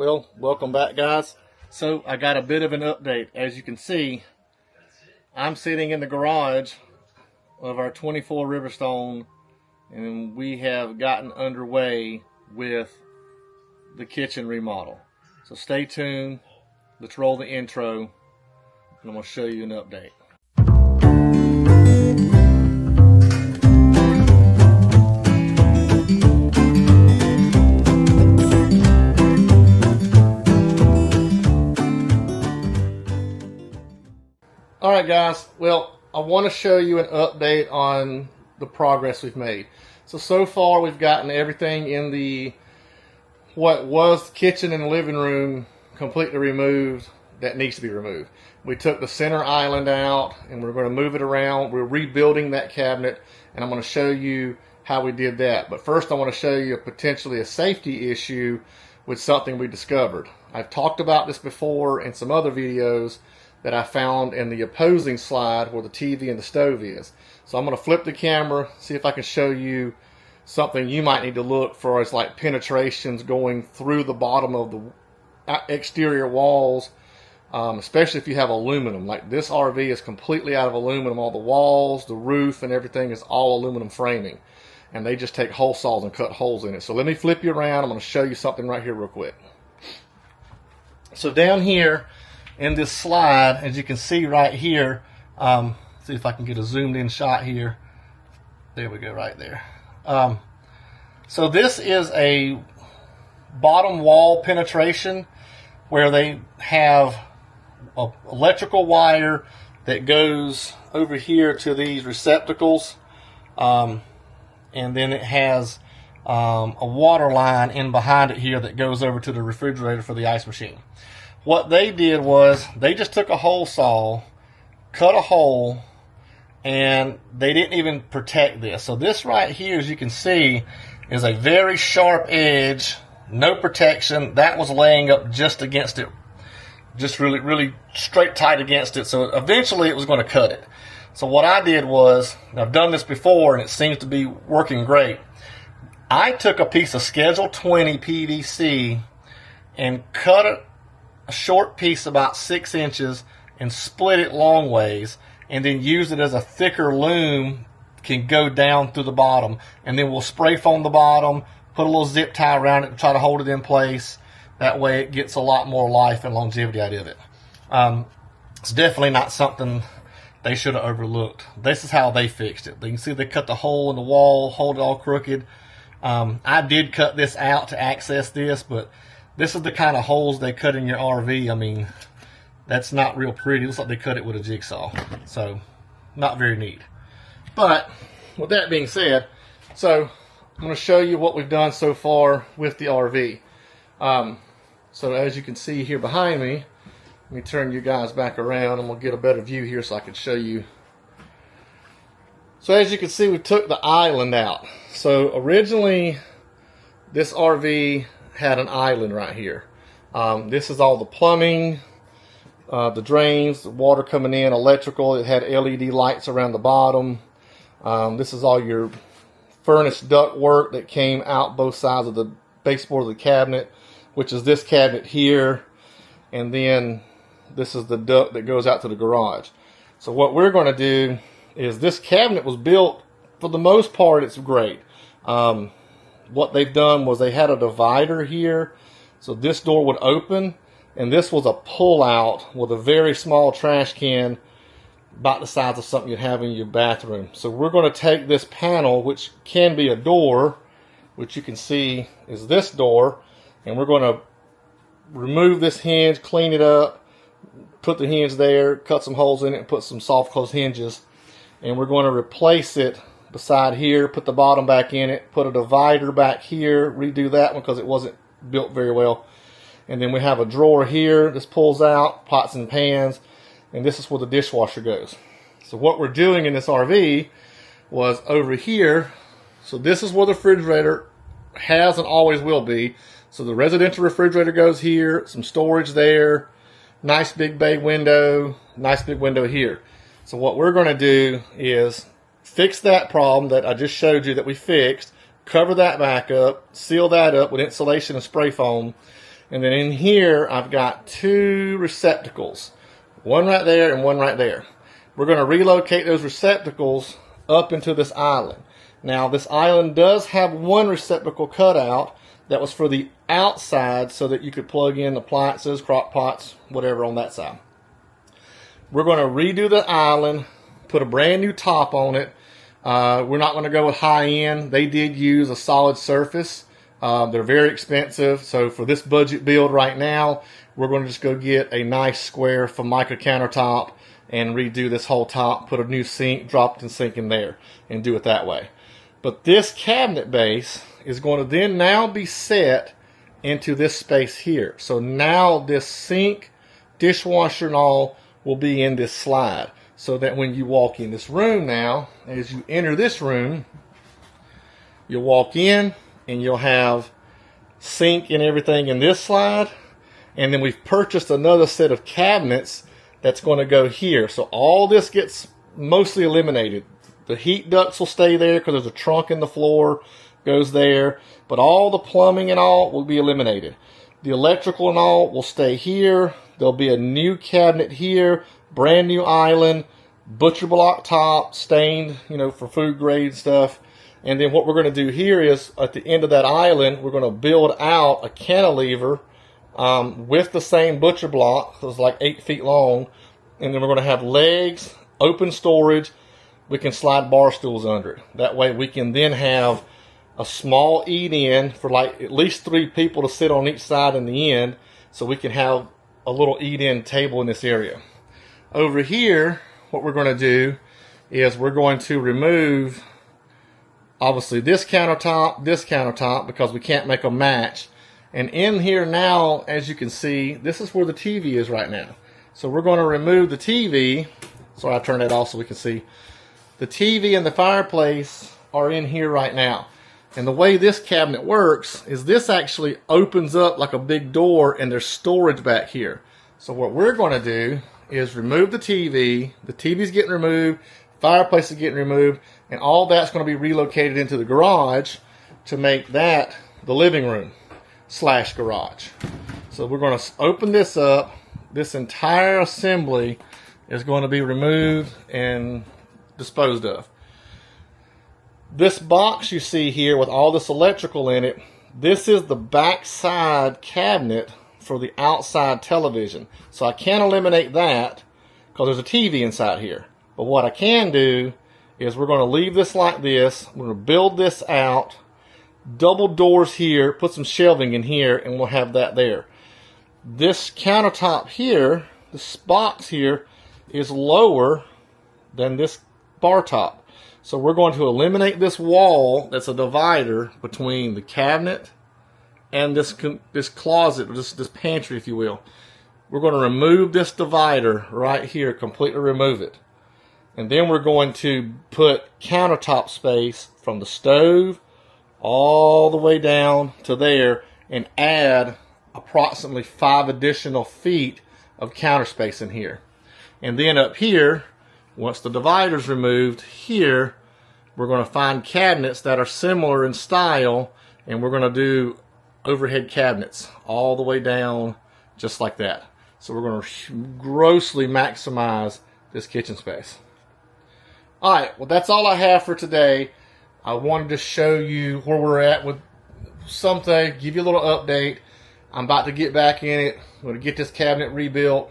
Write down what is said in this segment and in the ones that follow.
Well, welcome back, guys. So I got a bit of an update. As you can see, I'm sitting in the garage of our 24 Riverstone, and we have gotten underway with the kitchen remodel. So stay tuned. Let's roll the intro, and I'm going to show you an update. Alright guys, well, I want to show you an update on the progress we've made. So far we've gotten everything in the what was the kitchen and living room completely removed that needs to be removed. We took the center island out and we're going to move it around. We're rebuilding that cabinet and I'm going to show you how we did that. But first I want to show you potentially a safety issue with something we discovered. I've talked about this before in some other videos that I found in the opposing slide where the TV and the stove is. So I'm going to flip the camera, see if I can show you something you might need to look for as like penetrations going through the bottom of the exterior walls, especially if you have aluminum. Like this RV is completely out of aluminum. All the walls, the roof, and everything is all aluminum framing. And they just take hole saws and cut holes in it. So let me flip you around. I'm going to show you something right here real quick. So down here in this slide, as you can see right here, see if I can get a zoomed in shot here. There we go, right there. So this is a bottom wall penetration where they have an electrical wire that goes over here to these receptacles, and then it has a water line in behind it here that goes over to the refrigerator for the ice machine. What they did was they just took a hole saw, cut a hole, and they didn't even protect this. So this right here, as you can see, is a very sharp edge, no protection. That was laying up just against it, just really straight tight against it. So eventually it was going to cut it. So what I did was, I've done this before and it seems to be working great. I took a piece of Schedule 20 PVC and cut it a short piece about 6 inches and split it long ways, and then use it as a thicker loom, can go down through the bottom, and then we'll spray foam the bottom, put a little zip tie around it to try to hold it in place. That way it gets a lot more life and longevity out of it. It's definitely not something they should have overlooked. This is how they fixed it. You can see they cut the hole in the wall, hold it all crooked. I did cut this out to access this, but this is the kind of holes they cut in your RV. I mean, that's not real pretty. It looks like they cut it with a jigsaw. So, not very neat. But, with that being said, so I'm going to show you what we've done so far with the RV. So, as you can see here behind me, let me turn you guys back around and we'll get a better view here so I can show you. So, as you can see, we took the island out. So, originally, this RV had an island right here. This is all the plumbing, the drains, the water coming in, electrical. It had LED lights around the bottom. This is all your furnace duct work that came out both sides of the baseboard of the cabinet, which is this cabinet here, and then this is the duct that goes out to the garage. So what we're going to do is, this cabinet was built, for the most part, it's great. What they've done was they had a divider here, so this door would open, and this was a pull out with a very small trash can about the size of something you'd have in your bathroom. So we're going to take this panel, which can be a door, which you can see is this door, and we're going to remove this hinge, clean it up, put the hinge there, cut some holes in it, and put some soft close hinges, and we're going to replace it beside here, put the bottom back in it, put a divider back here, redo that one because it wasn't built very well. And then we have a drawer here. This pulls out, pots and pans, and this is where the dishwasher goes. So what we're doing in this RV was over here. So this is where the refrigerator has and always will be. So the residential refrigerator goes here, some storage there, nice big bay window, nice big window here. So what we're going to do is fix that problem that I just showed you that we fixed, cover that back up, seal that up with insulation and spray foam, And then in here, I've got two receptacles. One right there and one right there. We're going to relocate those receptacles up into this island. Now, this island does have one receptacle cut out that was for the outside so that you could plug in appliances, crock pots, whatever on that side. We're going to redo the island, put a brand new top on it. We're not going to go with high end. They did use a solid surface. They're very expensive. So for this budget build right now, we're going to just go get a nice square Formica countertop and redo this whole top, put a new sink, drop-in sink in there, and do it that way. But this cabinet base is going to then now be set into this space here. So now this sink, dishwasher, and all will be in this slide. So that when you walk in this room now, as you enter this room, you'll walk in and you'll have sink and everything in this slide. And then we've purchased another set of cabinets that's going to go here. So all this gets mostly eliminated. The heat ducts will stay there because there's a trunk in the floor, goes there. But all the plumbing and all will be eliminated. The electrical and all will stay here. There'll be a new cabinet here, brand new island, butcher block top, stained, for food grade stuff. And then what we're going to do here is at the end of that island, we're going to build out a cantilever with the same butcher block. So it's like 8 feet long. And then we're going to have legs, open storage. We can slide bar stools under it. That way we can then have a small eat-in for like at least 3 people to sit on each side in the end. So we can have a little eat-in table in this area. Over here, what we're going to do is we're going to remove, obviously, this countertop, because we can't make them match. And in here now, as you can see, this is where the TV is right now. So we're going to remove the TV. So I turn that off so we can see. The TV and the fireplace are in here right now. And the way this cabinet works is this actually opens up like a big door and there's storage back here. So what we're going to do is remove the TV. The TV's getting removed, fireplace is getting removed, and all that's going to be relocated into the garage to make that the living room / garage. So we're going to open this up. This entire assembly is going to be removed and disposed of. This box you see here with all this electrical in it, this is the backside cabinet for the outside television. So I can't eliminate that because there's a TV inside here. But what I can do is we're going to leave this like this. We're going to build this out, double doors here, put some shelving in here, and we'll have that there. This countertop here, this box here, is lower than this bar top. So we're going to eliminate this wall that's a divider between the cabinet and this closet, or this pantry, if you will. We're going to remove this divider right here, completely remove it. And then we're going to put countertop space from the stove all the way down to there and add approximately 5 additional feet of counter space in here. And then up here, once the divider's removed here, we're going to find cabinets that are similar in style, and we're going to do overhead cabinets all the way down just like that. So we're going to grossly maximize this kitchen space. Alright, well that's all I have for today. I wanted to show you where we're at with something, give you a little update. I'm about to get back in it. I'm going to get this cabinet rebuilt.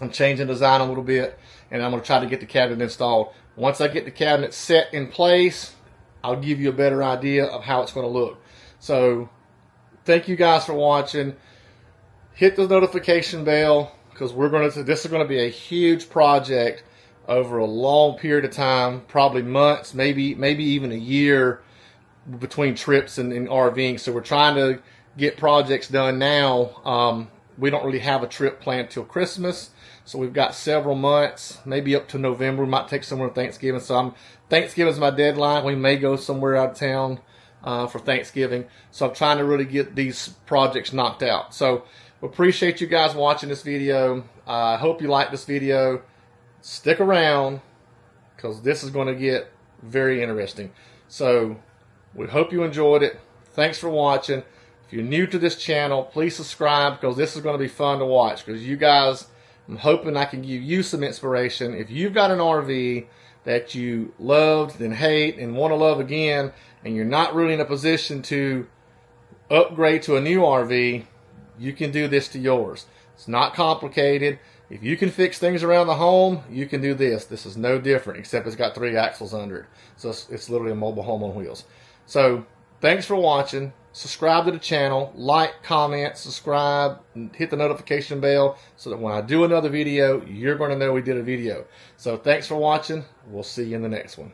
I'm changing design a little bit, and I'm going to try to get the cabinet installed. Once I get the cabinet set in place, I'll give you a better idea of how it's going to look. So, thank you guys for watching. Hit the notification bell, because this is going to be a huge project over a long period of time, probably months, maybe even a year between trips and RVing. So we're trying to get projects done now. We don't really have a trip planned till Christmas, so we've got several months, maybe up to November. We might take somewhere for Thanksgiving. So Thanksgiving's my deadline. We may go somewhere out of town for Thanksgiving. So I'm trying to really get these projects knocked out. So we appreciate you guys watching this video. I hope you like this video. Stick around, because this is going to get very interesting. So we hope you enjoyed it. Thanks for watching. If If you're new to this channel, please subscribe, because this is going to be fun to watch. Because you guys, I'm hoping I can give you some inspiration. If you've got an RV that you loved, then hate, and want to love again, and you're not really in a position to upgrade to a new RV, you can do this to yours. It's not complicated. If you can fix things around the home, you can do this. This is no different, except it's got 3 axles under it. So it's literally a mobile home on wheels. So thanks for watching. Subscribe to the channel, like, comment, subscribe, and hit the notification bell so that when I do another video, you're going to know we did a video. So thanks for watching. We'll see you in the next one.